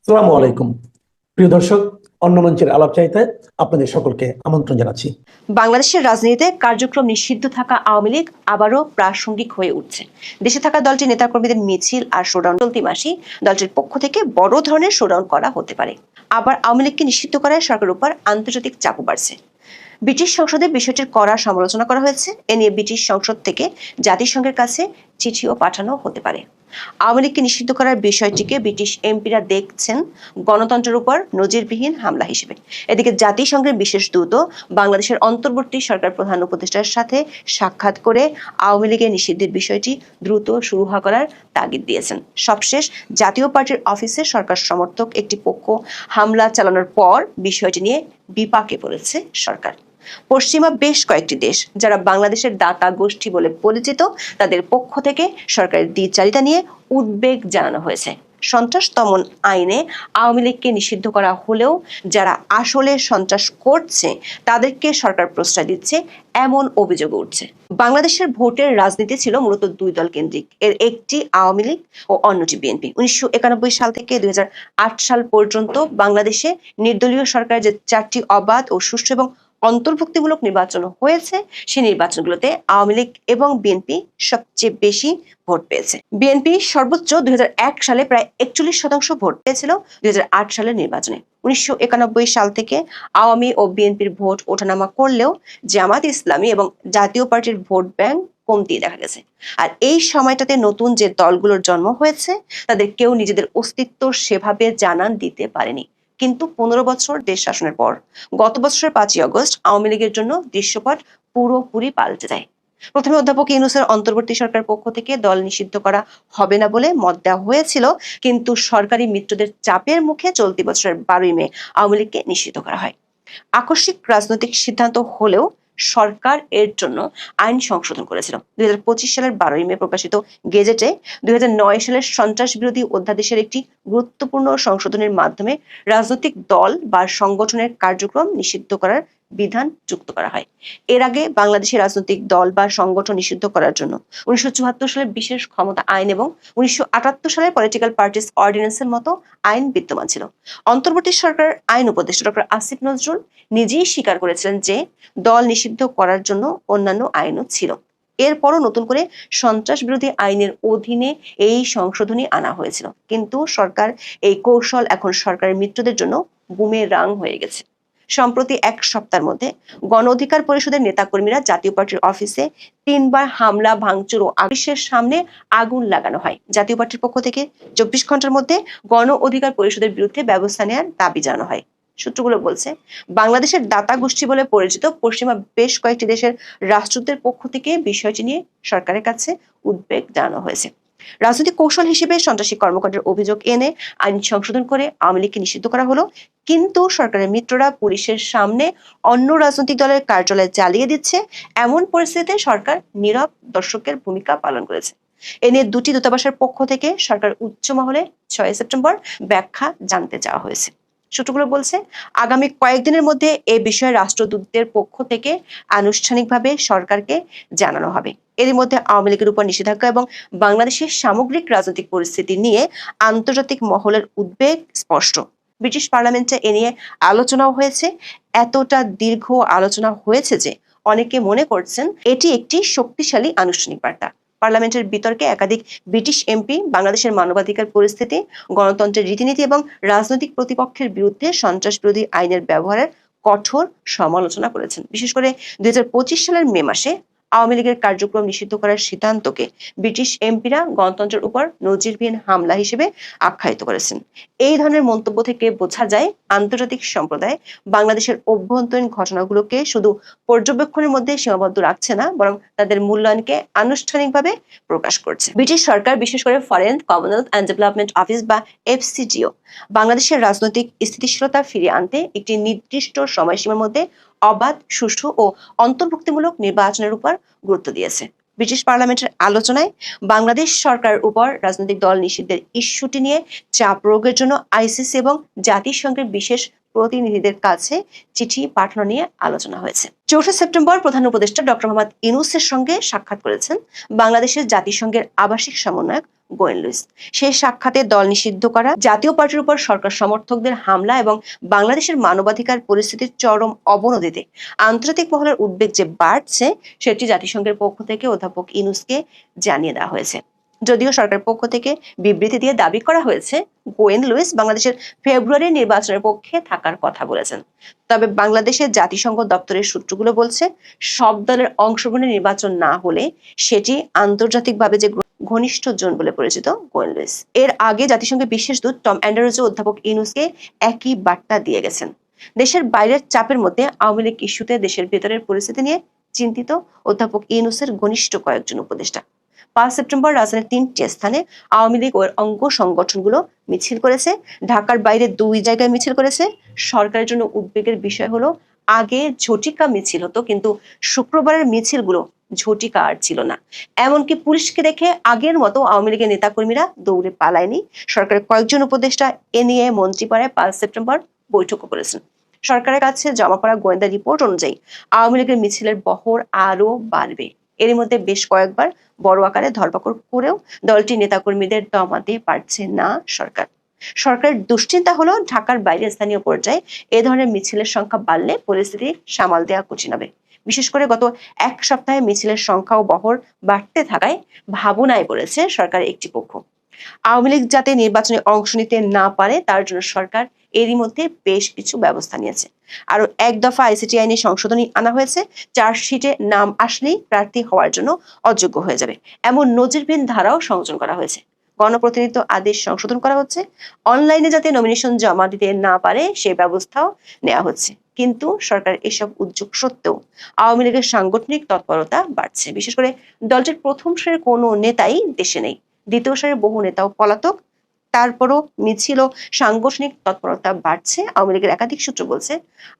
আসসালামু আলাইকুম প্রিয় দর্শক, অন্য মঞ্চের আলাপচারিতায় আপনাদের সকলকে আমন্ত্রণ জানাচ্ছি। বাংলাদেশের রাজনীতিতে কার্যক্রম নিষিদ্ধ থাকা আওয়ামী লীগ আবারও প্রাসঙ্গিক হয়ে উঠছে। দেশে থাকা দলটির নেতাকর্মীদের মিছিল আর শোডাউন চলতি মাসেই দলটির পক্ষ থেকে বড় ধরনের শোডাউন করা হতে পারে। আবার আওয়ামী লীগকে নিষিদ্ধ করায় সরকারের উপর আন্তর্জাতিক চাপও বাড়ছে। ব্রিটিশ সংসদে বিষয়টির কড়া সমালোচনা করা হয়েছে। এ নিয়ে ব্রিটিশ সংসদ থেকে জাতিসংঘের কাছে চিঠিও পাঠানো হতে পারে। আওয়ামী লীগকে নিষিদ্ধ করার বিষয়টিকে ব্রিটিশ এমপিরা দেখছেন গণতন্ত্রের উপর নজিরবিহীন হামলা হিসেবে। এদিকে জাতিসংঘের বিশেষ দূত বাংলাদেশের অন্তর্বর্তী সরকার প্রধান উপদেষ্টার সাথে সাক্ষাৎ করে আওয়ামী লীগের নিষিদ্ধের বিষয়টি দ্রুত শুরু করার তাগিদ দিয়েছেন। সবশেষ জাতীয় পার্টির অফিসে সরকার সমর্থক একটি পক্ষ হামলা চালানোর পর বিষয়টি নিয়ে বিপাকে পড়েছে সরকার। পশ্চিমা বেশ কয়েকটি দেশ যারা বাংলাদেশের দাতা গোষ্ঠী বলে পরিচিত, তাদের পক্ষ থেকে সরকারের দ্বিচারিতা নিয়ে উদ্বেগ জানানো হয়েছে। সন্ত্রাস দমন আইনে আওয়ামী লীগকে নিষিদ্ধ করা হলেও যারা আসলে সন্ত্রাস করছে তাদেরকে সরকার প্রশ্রয় দিচ্ছে, এমন অভিযোগ উঠছে। বাংলাদেশের ভোটের রাজনীতি ছিল মূলত দুই দল কেন্দ্রিক। এর একটি আওয়ামী লীগ ও অন্যটি বিএনপি। 1991 সাল থেকে 2008 সাল পর্যন্ত বাংলাদেশে নির্দলীয় সরকারের যে 4টি অবাধ ও সুষ্ঠু এবং অন্তর্ভুক্তিমূলক নির্বাচন হয়েছে, সেই নির্বাচনগুলোতে আওয়ামী লীগ এবং বিএনপি সবচেয়ে বেশি ভোট পেয়েছে। বিএনপি সর্বোচ্চ 2001 সালে প্রায় 41% ভোট পেয়েছিল 2008 সালের নির্বাচনে। 1991 সাল থেকে আওয়ামী ও বিএনপির ভোট ওঠানামা করলেও জামাত ইসলামী এবং জাতীয় পার্টির ভোট ব্যাংক কমতি দেখা গেছে। আর এই সময়টাতে নতুন যে দলগুলোর জন্ম হয়েছে তাদের কেউ নিজেদের অস্তিত্ব সেভাবে জানান দিতে পারেনি। কিন্তু 15 বছর দেশ শাসনের পর গত বছরের 5ই আগস্ট আওয়ামী লীগের জন্য দৃশ্যপট পুরোপুরি পাল্টে যায়। প্রথমে অধ্যাপক ইউনূসের অন্তর্বর্তী সরকার পক্ষ থেকে দল নিষিদ্ধ করা হবে না বলে মত দেওয়া হয়েছিল, কিন্তু সরকারি মিত্রদের চাপের মুখে চলতি বছরের 12ই মে আওয়ামী লীগকে নিষিদ্ধ করা হয়। আকস্মিক রাজনৈতিক সিদ্ধান্ত হলেও সরকার এর জন্য আইন সংশোধন করেছিল। 2025 সালের 12ই মে প্রকাশিত গেজেটে 2009 সালের সন্ত্রাস বিরোধী অধ্যাদেশের একটি গুরুত্বপূর্ণ সংশোধনের মাধ্যমে রাজনৈতিক দল বা সংগঠনের কার্যক্রম নিষিদ্ধ করার বিধান যুক্ত করা হয়। এর আগে বাংলাদেশের রাজনৈতিক দল বা সংগঠন নিষিদ্ধ করার জন্য 1974 সালের বিশেষ ক্ষমতা আইন এবং 1978 সালের পলিটিক্যাল পার্টিস অর্ডিন্যান্সের মতো আইন বিদ্যমান ছিল। অন্তর্বর্তী সরকার আইন উপদেষ্টা ডক্টর আসিফ নজরুল নিজেই স্বীকার করেছিলেন যে দল নিষিদ্ধ করার জন্য অন্যান্য আইনও ছিল। এরপরও নতুন করে সন্ত্রাস বিরোধী আইনের অধীনে এই সংশোধনী আনা হয়েছিল, কিন্তু সরকার এই কৌশল এখন সরকারের মিত্রদের জন্য বুমেরাং হয়ে গেছে। সম্প্রতি এক সপ্তাহের মধ্যে গণ অধিকার পরিষদের নেতাকর্মীরা জাতীয় পার্টির অফিসে 3বার হামলা ভাঙচুর ও অফিসের সামনে আগুন লাগানো হয়। জাতীয় পার্টির পক্ষ থেকে 24 ঘন্টার মধ্যে গণ অধিকার পরিষদের বিরুদ্ধে ব্যবস্থা নেওয়ার দাবি জানানো হয়। সূত্রগুলো বলছে, বাংলাদেশের দাতা গোষ্ঠী বলে পরিচিত পশ্চিমা বেশ কয়েকটি দেশের রাষ্ট্রদূতের পক্ষ থেকে বিষয়টি নিয়ে সরকারের কাছে উদ্বেগ জানানো হয়েছে। রাজনৈতিক কৌশল হিসেবে সন্ত্রাসী কর্মকাণ্ডের অভিযোগ এনে আইন সংশোধন করে আওয়ামী লীগকে নিষিদ্ধ করা হলো, কিন্তু সরকারের মিত্ররা পুলিশের সামনে অন্য রাজনৈতিক দলের কার্যালয় জ্বালিয়ে দিচ্ছে, এমন পরিস্থিতিতে সরকার নীরব দর্শকের ভূমিকা পালন করেছে। এ নিয়ে দুটি দূতাবাসের পক্ষ থেকে সরকার উচ্চ মহলে 6 সেপ্টেম্বর ব্যাখ্যা জানতে চাওয়া হয়েছে। সূত্রগুলো বলছে, আগামী কয়েকদিনের মধ্যে এ বিষয়ে রাষ্ট্রদূতদের পক্ষ থেকে আনুষ্ঠানিকভাবে সরকারকে জানানো হবে। এর মধ্যে আওয়ামী লীগের উপর নিষেধাজ্ঞা এবং বাংলাদেশের সামগ্রিক রাজনৈতিক পরিস্থিতি নিয়ে আন্তর্জাতিক মহলের উদ্বেগ স্পষ্ট। ব্রিটিশ পার্লামেন্টে এ নিয়ে আলোচনাও হয়েছে। এতটা দীর্ঘ আলোচনা হয়েছে যে অনেকে মনে করছেন এটি একটি শক্তিশালী আনুষ্ঠানিক বার্তা। পার্লামেন্টের বিতর্কে একাধিক ব্রিটিশ এমপি বাংলাদেশের মানবাধিকার পরিস্থিতি, গণতন্ত্রের রীতিনীতি এবং রাজনৈতিক প্রতিপক্ষের বিরুদ্ধে সন্ত্রাস বিরোধী আইনের ব্যবহারের কঠোর সমালোচনা করেছেন। বিশেষ করে 2025 সালের মে মাসে আওয়ামী লীগের কার্যক্রম নিষিদ্ধ করার সিদ্ধান্তকে ব্রিটিশ এমপিরা গণতন্ত্রের উপর নজিরবিহীন হামলা হিসেবে আখ্যায়িত করেছেন। এই ধরনের মন্তব্য থেকে বোঝা যায় আন্তর্জাতিক সম্প্রদায় বাংলাদেশের অভ্যন্তরীণ ঘটনাগুলোকে শুধু পর্যবেক্ষণের মধ্যে সীমাবদ্ধ রাখছে না, বরং তাদের মূল্যায়নকে আনুষ্ঠানিকভাবে প্রকাশ করছে। ব্রিটিশ সরকার, বিশেষ করে foreign Commonwealth and development office বা এফসিডিও, বাংলাদেশের রাজনৈতিক স্থিতিশীলতা ফিরিয়ে আনতে একটি নির্দিষ্ট সময়সীমার মধ্যে অবাধ, সুষ্ঠু ও অন্তর্ভুক্তিমূলক নির্বাচনের উপর গুরুত্ব দিয়েছে। ব্রিটিশ পার্লামেন্টের আলোচনায় বাংলাদেশ সরকারের উপর রাজনৈতিক দল নিষিদ্ধের ইস্যুটি নিয়ে চাপ প্রয়োগের জন্য আইসিসি এবং জাতিসংঘের বিশেষ প্রতিনিধিদের কাছে চিঠি পাঠানো নিয়ে আলোচনা হয়েছে। 4 সেপ্টেম্বর প্রধান উপদেষ্টা ডক্টর মোহাম্মদ ইউনূসের সঙ্গে সাক্ষাৎ করেছেন বাংলাদেশের জাতিসংঘের আবাসিক সমন্বয়ক গোয়েন লুইস। সেই সাক্ষাতে দল নিষিদ্ধ করা, জাতীয় পার্টির উপর সরকার সমর্থকদের হামলা এবং বাংলাদেশের মানবাধিকার পরিস্থিতির চরম অবনতিতে আন্তর্জাতিক মহলের উদ্বেগ যে বাড়ছে সেটি জাতিসংঘের পক্ষ থেকে অধ্যাপক ইউনূসকে জানিয়ে দেওয়া হয়েছে। যদিও সরকারের পক্ষ থেকে বিবৃতি দিয়ে দাবি করা হয়েছে গোয়েন লুইস বাংলাদেশের ফেব্রুয়ারির নির্বাচনের পক্ষে থাকার কথা বলেছেন, তবে বাংলাদেশের জাতিসংঘ দপ্তরের সূত্রগুলো বলছে সব দলের অংশগ্রহণে নির্বাচন না হলে সেটি আন্তর্জাতিকভাবে যে ঘনিষ্ঠ জন বলে পরিচিত গোয়েন লুইস। এর আগে জাতিসংঘের বিশেষ দূত টম অ্যান্ডারসও অধ্যাপক ইউনূসকে একই বার্তা দিয়ে গেছেন। দেশের বাইরের চাপের মধ্যে আওয়ামী লীগ ইস্যুতে দেশের ভেতরের পরিস্থিতি নিয়ে চিন্তিত অধ্যাপক ইউনূসের ঘনিষ্ঠ কয়েকজন উপদেষ্টা। 5 সেপ্টেম্বর রাজধানীর 3টি স্থানে আওয়ামী লীগ ও অঙ্গ সংগঠনগুলো মিছিল করেছে। ঢাকার বাইরে 2 জায়গায় মিছিল করেছে। সরকারের জন্য উদ্বেগের বিষয় হলো আগে ঝটিকা মিছিল হতো, কিন্তু শুক্রবারের মিছিলগুলো ঝটিকা আর ছিল না। এমনকি পুলিশকে দেখে আগের মতো আওয়ামী লীগের নেতাকর্মীরা দৌড়ে পালায়নি। সরকারের কয়েকজন উপদেষ্টা এ নিয়ে মন্ত্রীপাড়ায় 5 সেপ্টেম্বর বৈঠকও করেছেন। সরকারের কাছে জমা পড়া গোয়েন্দা রিপোর্ট অনুযায়ী আওয়ামী লীগের মিছিলের বহর আরো বাড়বে। এর মধ্যে বেশ কয়েকবার বড় আকারে ধরপাকড় করেও দলটির নেতাকর্মীদের দমাতে পারছে না সরকার। সরকারের দুশ্চিন্তা হলো ঢাকার বাইরে স্থানীয় পর্যায়ে এ ধরনের মিছিলের সংখ্যা বাড়লে পরিস্থিতি সামাল দেওয়া কঠিন হবে। বিশেষ করে গত 1 সপ্তাহে মিছিলের সংখ্যা ও বহর বাড়তে থাকায় ভাবনায় পড়েছে সরকারের একটি পক্ষ। আওয়ামী লীগ যাতে নির্বাচনে অংশ নিতে না পারে তার জন্য সরকার এরই মধ্যে বেশ কিছু ব্যবস্থা নিয়েছে। আরো 1 দফা আইসিটি আইনে সংশোধনী আনা হয়েছে। চার্জশিটে নাম আসলেই প্রার্থী হওয়ার জন্য অযোগ্য হয়ে যাবে এমন নজিরবিহীন ধারাও সংযোজন করা হয়েছে। গণপ্রতিনিধিত্ব আদেশ সংশোধন করা হচ্ছে। অনলাইনে যাতে নমিনেশন জমা দিতে না পারে সে ব্যবস্থাও নেওয়া হচ্ছে। কিন্তু সরকার এসব উদ্যোগ সত্ত্বেও আওয়ামী লীগের সাংগঠনিক তৎপরতা বাড়ছে। বিশেষ করে দলটির প্রথম সারির কোনো নেতাই দেশে নেই। দ্বিতীয় সারির বহু নেতাও পলাতক। তারপরও মিছিল ও সাংগঠনিক তৎপরতা বাড়ছে। আওয়ামী লীগের একাধিক সূত্র বলছে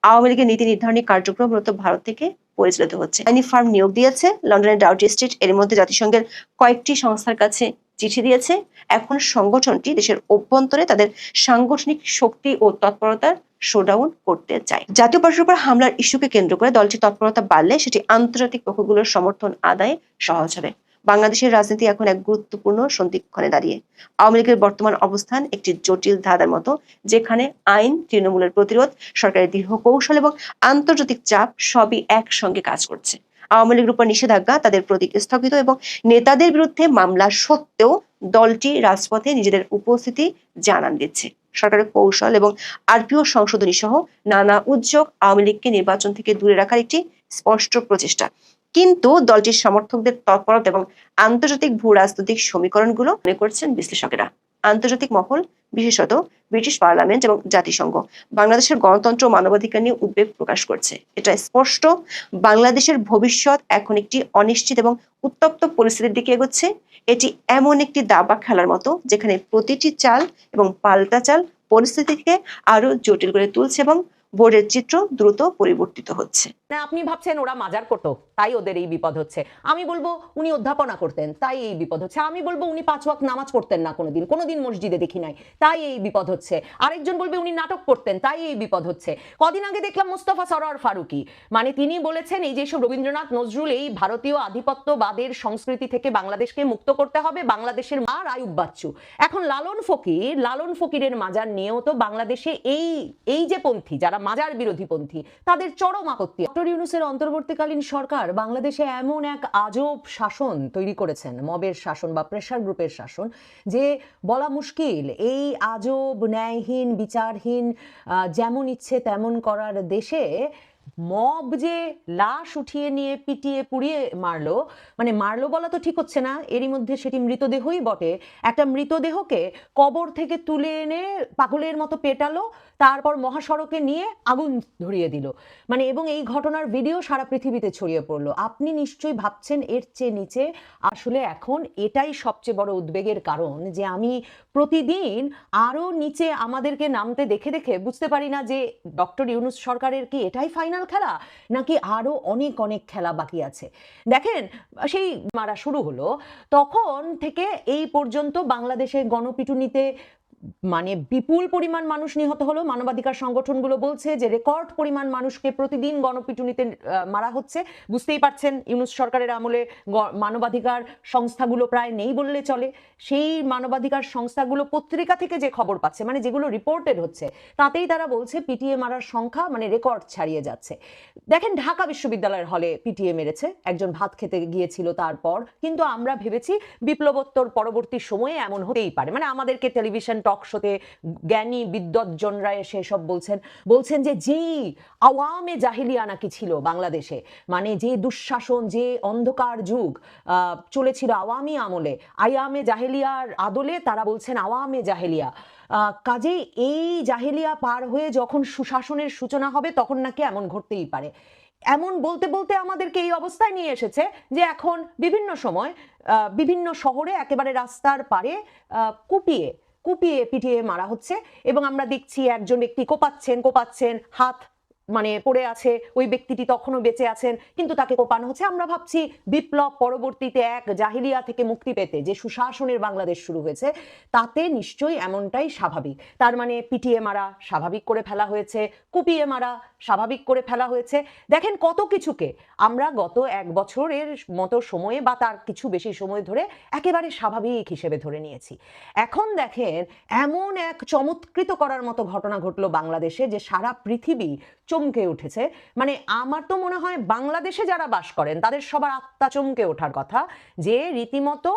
আওয়ামী লীগের নীতি নির্ধারণী কার্যক্রম মূলত ভারত থেকে পরিচালিত হচ্ছে। আইনি ফার্ম নিয়োগ দিয়েছে। লন্ডনের ডাউটি স্ট্রিট এর মধ্যে জাতিসংঘের কয়েকটি সংস্থার কাছে চিঠি দিয়েছে। এখন সংগঠনটি দেশের অভ্যন্তরে তাদের সাংগঠনিক শক্তি ও তৎপরতার শোডাউন করতে চায়। জাতীয় পার্টির উপর হামলার ইস্যুকে কেন্দ্র করে দলটির তৎপরতা বাড়লে সেটি আন্তর্জাতিক পক্ষগুলোর সমর্থন আদায়ে সহজ হবে। বাংলাদেশের রাজনীতি এখন এক গুরুত্বপূর্ণ সন্ধিক্ষণে দাঁড়িয়ে। আওয়ামী লীগের বর্তমান অবস্থান একটি জটিল ধাঁধার মতো, যেখানে আইন, তৃণমূলের প্রতিরোধ, সরকারের দৃঢ় কৌশল এবং আন্তর্জাতিক চাপ সবই একসঙ্গে কাজ করছে। আওয়ামী লীগের উপর নিষেধাজ্ঞা, তাদের প্রতীক স্থগিত এবং নেতাদের বিরুদ্ধে মামলা সত্ত্বেও দলটি রাজপথে নিজেদের উপস্থিতি জানান দিচ্ছে। সরকারের কৌশল এবং আরপিও সংশোধনী সহ নানা উদ্যোগ আওয়ামী লীগকে নির্বাচন থেকে দূরে রাখার একটি স্পষ্ট প্রচেষ্টা। কিন্তু দলটির সমর্থকদের তৎপরতা এবং আন্তর্জাতিক ভূ রাজনৈতিক সমীকরণগুলো মনে করছেন বিশ্লেষকেরা। আন্তর্জাতিক মহল, বিশেষত ব্রিটিশ পার্লামেন্ট এবং জাতিসংঘ বাংলাদেশের গণতন্ত্র ও মানবাধিকার নিয়ে উদ্বেগ প্রকাশ করছে। এটা স্পষ্ট বাংলাদেশের ভবিষ্যৎ এখন একটি অনিশ্চিত এবং উত্তপ্ত পরিস্থিতির দিকে এগোচ্ছে। এটি এমন একটি দাবা খেলার মতো যেখানে প্রতিটি চাল এবং পাল্টা চাল পরিস্থিতিকে আরো জটিল করে তুলছে এবং বোর্ডের চিত্র দ্রুত পরিবর্তিত হচ্ছে। না, আপনি ভাবছেন ওরা মাজার করতো তাই ওদের এই বিপদ হচ্ছে। আমি বলবো উনি অধ্যাপনা করতেন তাই এই বিপদ হচ্ছে। আমি বলবো উনি 5 ওয়াক্ত নামাজ পড়তেন না কোনোদিন মসজিদে দেখি নাই তাই এই বিপদ হচ্ছে। আরেকজন বলবে উনি নাটক করতেন তাই এই বিপদ হচ্ছে। কদিন আগে দেখলাম মুস্তাফা সরোয়ার ফারুকী, মানে তিনি বলেছেন এই যেসব রবীন্দ্রনাথ নজরুল এই ভারতীয় আধিপত্যবাদের সংস্কৃতি থেকে বাংলাদেশকে মুক্ত করতে হবে, বাংলাদেশের মা আইয়ুব বাচ্চু। এখন লালন ফকিরের মাজার নিয়েও তো বাংলাদেশে এই যে পন্থী, যারা মাজার বিরোধী পন্থী, তাদের চরম আপত্তি। ডক্টর ইউনূসের অন্তর্বর্তীকালীন সরকার বাংলাদেশে এমন এক আজব শাসন তৈরি করেছেন, মবের শাসন বা প্রেসার গ্রুপের শাসন, যে বলা মুশকিল। এই আজব ন্যায়হীন বিচারহীন যেমন ইচ্ছে তেমন করার দেশে মব যে লাশ উঠিয়ে নিয়ে পিটিয়ে পুড়িয়ে মারলো, মানে মারলো বলা তো ঠিক হচ্ছে না, এরই মধ্যে সেটি মৃতদেহই বটে। একটা মৃতদেহকে কবর থেকে তুলে এনে পাগলের মতো পেটালো, তারপর মহাসড়কে নিয়ে আগুন ধরিয়ে দিল, মানে এবং এই ঘটনার ভিডিও সারা পৃথিবীতে ছড়িয়ে পড়লো। আপনি নিশ্চয়ই ভাবছেন এর চেয়ে নিচে। আসলে এখন এটাই সবচেয়ে বড় উদ্বেগের কারণ যে আমি প্রতিদিন আরো নিচে আমাদেরকে নামতে দেখে দেখে বুঝতে পারি না যে ডক্টর ইউনূস সরকারের কি এটাই ফাইনাল খেলা নাকি আরো অনেক খেলা বাকি আছে। দেখেন, সেই মারা শুরু হলো তখন থেকে এই পর্যন্ত বাংলাদেশের গণপিটুনিতে মানে বিপুল পরিমাণ মানুষ নিহত হলো। মানবাধিকার সংগঠনগুলো বলছে যে রেকর্ড পরিমাণ মানুষকে প্রতিদিন গণপিটুনিতে মারা হচ্ছে। বুঝতেই পারছেন ইউনূস সরকারের আমলে মানবাধিকার সংস্থাগুলো প্রায় নেই বললে চলে। সেই মানবাধিকার সংস্থাগুলো পত্রিকা থেকে যে খবর পাচ্ছে, মানে যেগুলো রিপোর্টেড হচ্ছে, তাতেই তারা বলছে পিটিএ মারার সংখ্যা মানে রেকর্ড ছাড়িয়ে যাচ্ছে। দেখেন ঢাকা বিশ্ববিদ্যালয়ের হলে পিটিএ মেরেছে, একজন ভাত খেতে গিয়েছিল তারপর, কিন্তু আমরা ভেবেছি বিপ্লবোত্তর পরবর্তী সময়ে এমন হতেই পারে। মানে আমাদেরকে টেলিভিশন টক শোতে জ্ঞানী বিদ্বজ্জনরা এসে সব বলছেন যে যেই আওয়ামে জাহিলিয়া নাকি ছিল বাংলাদেশে, মানে যে দুঃশাসন, যে অন্ধকার যুগ চলেছিল আওয়ামী আমলে, আয়ামে জাহেলিয়ার আদলে তারা বলছেন আওয়ামে জাহেলিয়া। কাজেই এই জাহেলিয়া পার হয়ে যখন সুশাসনের সূচনা হবে তখন নাকি এমন ঘটতেই পারে। এমন বলতে বলতে আমাদেরকে এই অবস্থায় নিয়ে এসেছে যে এখন বিভিন্ন সময় বিভিন্ন শহরে একেবারে রাস্তার পারে কুপিয়ে পিটিয়ে মারা হচ্ছে, এবং আমরা দেখছি একজন ব্যক্তি কোপাচ্ছেন, হাত মানে পড়ে আছে, ওই ব্যক্তিটি তখনও বেঁচে আছেন কিন্তু তাকে কোপানো হচ্ছে। আমরা ভাবছি বিপ্লব পরবর্তীতে এক জাহিলিয়া থেকে মুক্তি পেতে যে সুশাসনের বাংলাদেশ শুরু হয়েছে, তাতে নিশ্চয়ই এমনটাই স্বাভাবিক। তার মানে পিটিয়ে মারা স্বাভাবিক করে ফেলা হয়েছে, কুপিয়ে মারা স্বাভাবিক করে ফেলা হয়েছে। দেখেন কত কিছুকে আমরা গত 1 বছরের মতো সময়ে বা তার কিছু বেশি সময় ধরে একেবারে স্বাভাবিক হিসেবে ধরে নিয়েছি। এখন দেখেন এমন এক চমৎকৃত করার মতো ঘটনা ঘটলো বাংলাদেশে যে সারা পৃথিবী চমকে উঠেছে। মানে আমার তো মনে হয় বাংলাদেশে যারা বাস করেন তাদের সবার আত্মা চমকে ওঠার কথা, যে রীতিমতো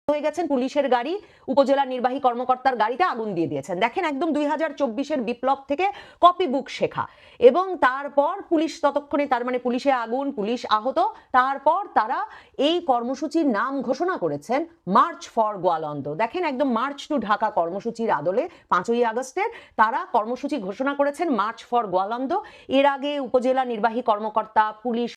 হয়ে গেছেন, পুলিশের গাড়ি, উপজেলা নির্বাহী কর্মকর্তার গাড়িতে আগুন দিয়ে দিয়েছেন। দেখেন একদম 2024-এর বিপ্লব থেকে কপি বুক শেখা। এবং তারপর পুলিশ ততক্ষণে, তার মানে পুলিশে আগুন, পুলিশ আহত, তারপর তারা এই কর্মসূচির নাম ঘোষণা করেছেন মার্চ ফর গোয়ালন্দ। দেখেন একদম মার্চ টু ঢাকা কর্মসূচির আদলে 5ই আগস্টের তারা কর্মসূচি ঘোষণা করেছেন মার্চ ফর গোয়ালন্দ। এর আগে উপজেলা নির্বাহী কর্মকর্তা, পুলিশ